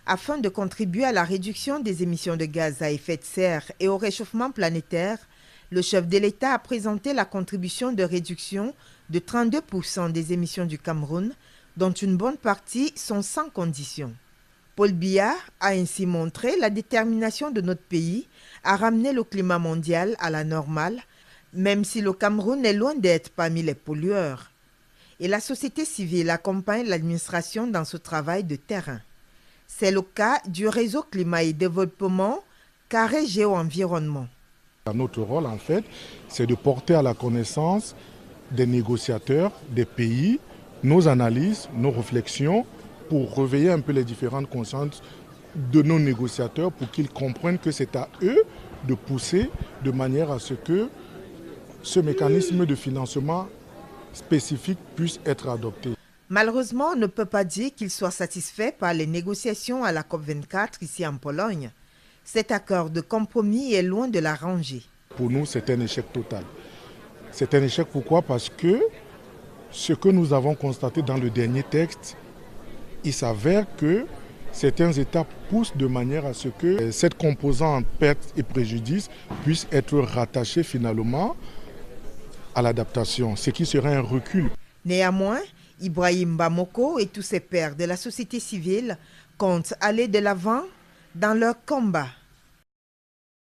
Afin de contribuer à la réduction des émissions de gaz à effet de serre et au réchauffement planétaire, le chef de l'État a présenté la contribution de réduction de 32% des émissions du Cameroun, dont une bonne partie sont sans condition. Paul Biya a ainsi montré la détermination de notre pays à ramener le climat mondial à la normale, même si le Cameroun est loin d'être parmi les pollueurs. Et la société civile accompagne l'administration dans ce travail de terrain. C'est le cas du réseau climat et développement Carré Géo-Environnement. Notre rôle, en fait, c'est de porter à la connaissance des négociateurs, des pays, nos analyses, nos réflexions, pour réveiller un peu les différentes consciences de nos négociateurs pour qu'ils comprennent que c'est à eux de pousser de manière à ce que ce mécanisme de financement spécifique puisse être adopté. Malheureusement, on ne peut pas dire qu'il soit satisfait par les négociations à la COP24 ici en Pologne. Cet accord de compromis est loin de l'arranger. Pour nous, c'est un échec total. C'est un échec pourquoi? Parce que ce que nous avons constaté dans le dernier texte, il s'avère que certains États poussent de manière à ce que cette composante perte et préjudice puisse être rattachée finalement à l'adaptation, ce qui serait un recul. Néanmoins, Ibrahim Bamoko et tous ses pairs de la société civile comptent aller de l'avant dans leur combat.